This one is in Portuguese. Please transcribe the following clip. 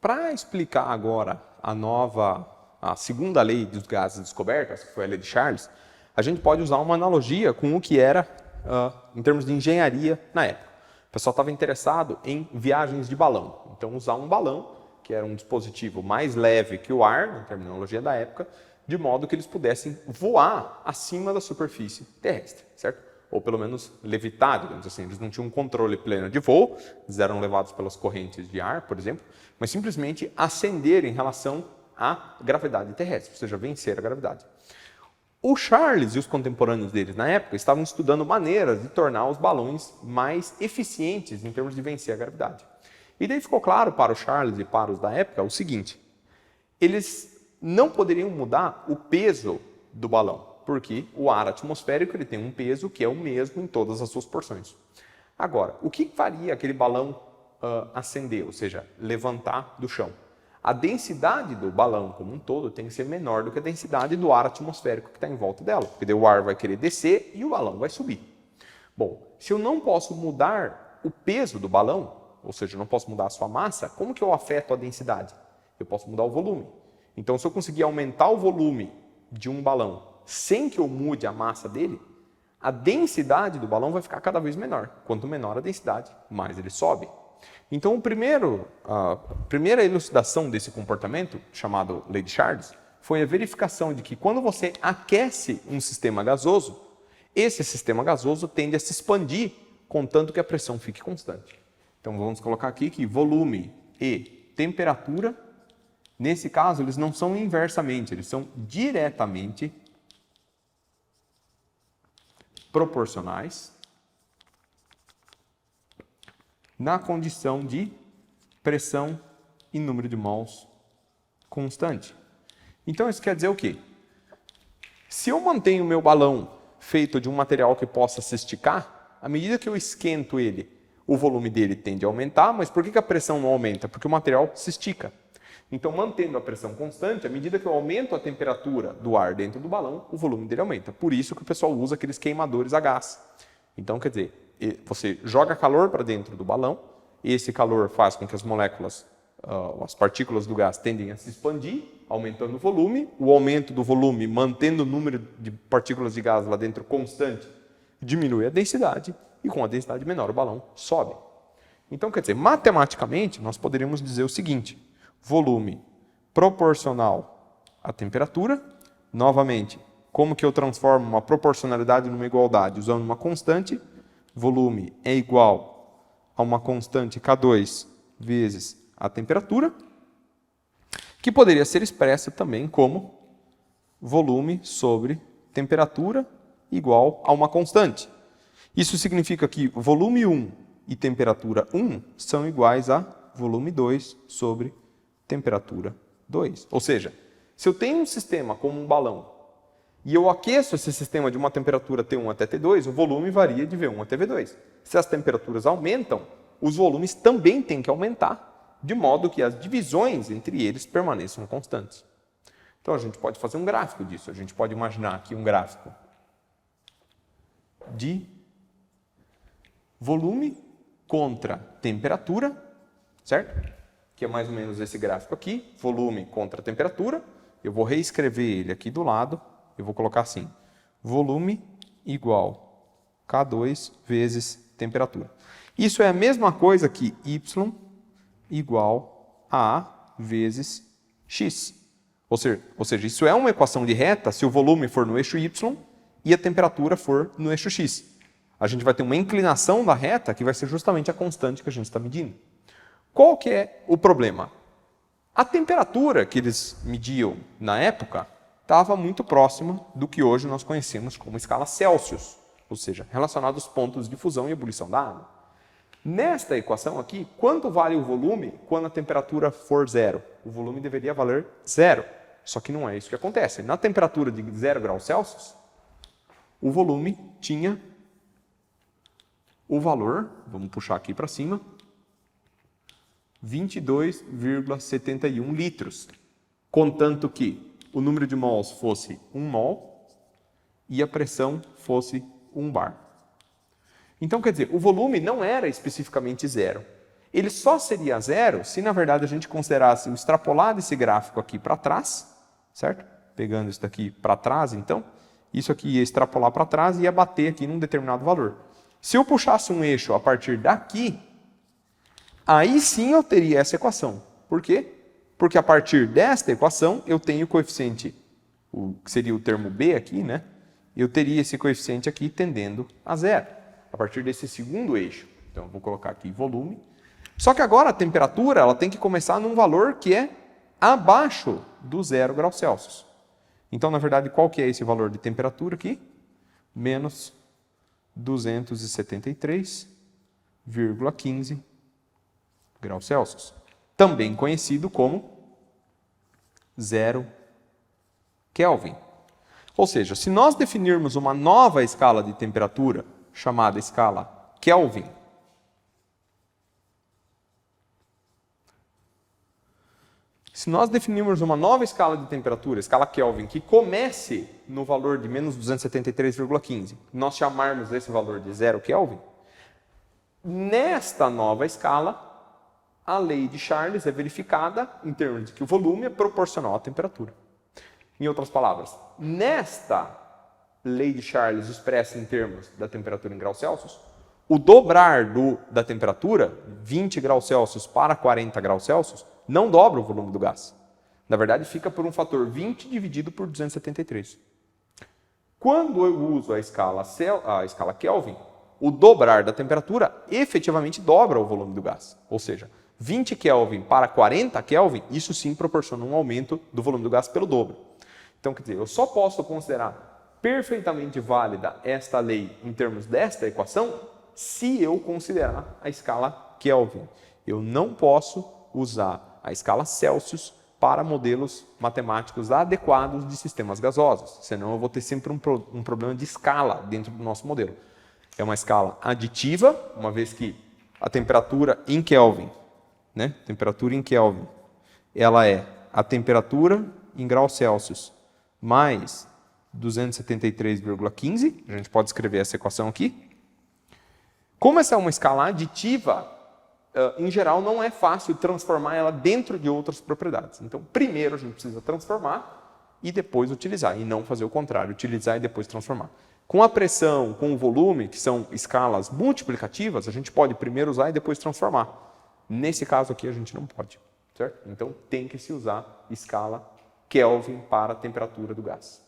Para explicar agora a segunda lei dos gases descobertas, que foi a lei de Charles, a gente pode usar uma analogia com o que era em termos de engenharia na época. O pessoal estava interessado em viagens de balão. Então, usar um balão, que era um dispositivo mais leve que o ar, na terminologia da época, de modo que eles pudessem voar acima da superfície terrestre, certo? Ou pelo menos levitar, digamos assim. Eles não tinham um controle pleno de voo, eles eram levados pelas correntes de ar, por exemplo, mas simplesmente ascender em relação à gravidade terrestre, ou seja, vencer a gravidade. O Charles e os contemporâneos deles na época estavam estudando maneiras de tornar os balões mais eficientes em termos de vencer a gravidade. E daí ficou claro para o Charles e para os da época o seguinte: eles não poderiam mudar o peso do balão, porque o ar atmosférico ele tem um peso que é o mesmo em todas as suas porções. Agora, o que faria aquele balão ascender, ou seja, levantar do chão? A densidade do balão como um todo tem que ser menor do que a densidade do ar atmosférico que está em volta dela, porque daí o ar vai querer descer e o balão vai subir. Bom, se eu não posso mudar o peso do balão, ou seja, eu não posso mudar a sua massa, como que eu afeto a densidade? Eu posso mudar o volume. Então, se eu conseguir aumentar o volume de um balão sem que eu mude a massa dele, a densidade do balão vai ficar cada vez menor. Quanto menor a densidade, mais ele sobe. Então, a primeira elucidação desse comportamento, chamado Lei de Charles, foi a verificação de que quando você aquece um sistema gasoso, esse sistema gasoso tende a se expandir, contanto que a pressão fique constante. Então, vamos colocar aqui que volume e temperatura, nesse caso, eles não são inversamente, eles são diretamente proporcionais na condição de pressão e número de mols constante. Então, isso quer dizer o quê? Se eu mantenho o meu balão feito de um material que possa se esticar, à medida que eu esquento ele, o volume dele tende a aumentar, mas por que a pressão não aumenta? Porque o material se estica. Então, mantendo a pressão constante, à medida que eu aumento a temperatura do ar dentro do balão, o volume dele aumenta. Por isso que o pessoal usa aqueles queimadores a gás. Então, quer dizer, você joga calor para dentro do balão, e esse calor faz com que as moléculas, as partículas do gás tendem a se expandir, aumentando o volume. O aumento do volume, mantendo o número de partículas de gás lá dentro constante, diminui a densidade, e com a densidade menor o balão sobe. Então, quer dizer, matematicamente, nós poderíamos dizer o seguinte: volume proporcional à temperatura. Novamente, como que eu transformo uma proporcionalidade numa igualdade? Usando uma constante. Volume é igual a uma constante K2 vezes a temperatura, que poderia ser expressa também como volume sobre temperatura igual a uma constante. Isso significa que volume 1 e temperatura 1 são iguais a volume 2 sobre temperatura 2. Ou seja, se eu tenho um sistema como um balão e eu aqueço esse sistema de uma temperatura T1 até T2, o volume varia de V1 até V2. Se as temperaturas aumentam, os volumes também têm que aumentar, de modo que as divisões entre eles permaneçam constantes. Então, a gente pode fazer um gráfico disso. A gente pode imaginar aqui um gráfico de volume contra temperatura, certo? Que é mais ou menos esse gráfico aqui, volume contra temperatura. Eu vou reescrever ele aqui do lado. Eu vou colocar assim: volume igual K2 vezes temperatura. Isso é a mesma coisa que Y igual a A vezes X. Ou seja, isso é uma equação de reta se o volume for no eixo Y e a temperatura for no eixo X. A gente vai ter uma inclinação da reta que vai ser justamente a constante que a gente está medindo. Qual que é o problema? A temperatura que eles mediam na época estava muito próxima do que hoje nós conhecemos como escala Celsius, ou seja, relacionado aos pontos de fusão e ebulição da água. Nesta equação aqui, quanto vale o volume quando a temperatura for zero? O volume deveria valer zero, só que não é isso que acontece. Na temperatura de 0 graus Celsius, o volume tinha o valor, vamos puxar aqui para cima, 22,71 litros, contanto que o número de mols fosse 1 mol e a pressão fosse 1 bar. Então, quer dizer, o volume não era especificamente zero. ele só seria zero se, na verdade, a gente considerasse o extrapolar desse gráfico aqui para trás, certo? Pegando isso daqui para trás, então, isso aqui ia extrapolar para trás e ia bater aqui num determinado valor. Se eu puxasse um eixo a partir daqui, aí sim eu teria essa equação. Por quê? Porque a partir desta equação, eu tenho o coeficiente, que seria o termo B aqui, né? Eu teria esse coeficiente aqui tendendo a zero, a partir desse segundo eixo. Então, eu vou colocar aqui volume. Só que agora a temperatura ela tem que começar num valor que é abaixo do 0 graus Celsius. Então, na verdade, qual que é esse valor de temperatura aqui? Menos 273,15 graus Celsius. Também conhecido como 0 Kelvin. Ou seja, se nós definirmos uma nova escala de temperatura, chamada escala Kelvin, se nós definirmos uma nova escala de temperatura, escala Kelvin, que comece no valor de menos 273,15, nós chamarmos esse valor de 0 Kelvin, nesta nova escala, a lei de Charles é verificada em termos de que o volume é proporcional à temperatura. Em outras palavras, nesta lei de Charles expressa em termos da temperatura em graus Celsius, o dobrar da temperatura, 20 graus Celsius para 40 graus Celsius, não dobra o volume do gás. Na verdade, fica por um fator 20 dividido por 273. Quando eu uso a escala Kelvin, o dobrar da temperatura efetivamente dobra o volume do gás. Ou seja, 20 Kelvin para 40 Kelvin, isso sim proporciona um aumento do volume do gás pelo dobro. Então, quer dizer, eu só posso considerar perfeitamente válida esta lei em termos desta equação se eu considerar a escala Kelvin. Eu não posso usar a escala Celsius para modelos matemáticos adequados de sistemas gasosos, senão eu vou ter sempre um problema de escala dentro do nosso modelo. É uma escala aditiva, uma vez que a temperatura em Kelvin, né? Temperatura em Kelvin, ela é a temperatura em graus Celsius mais 273,15, a gente pode escrever essa equação aqui. Como essa é uma escala aditiva, em geral não é fácil transformar ela dentro de outras propriedades. Então, primeiro a gente precisa transformar e depois utilizar, e não fazer o contrário, utilizar e depois transformar. Com a pressão, com o volume, que são escalas multiplicativas, a gente pode primeiro usar e depois transformar. Nesse caso aqui a gente não pode, certo? Então tem que se usar escala Kelvin para a temperatura do gás.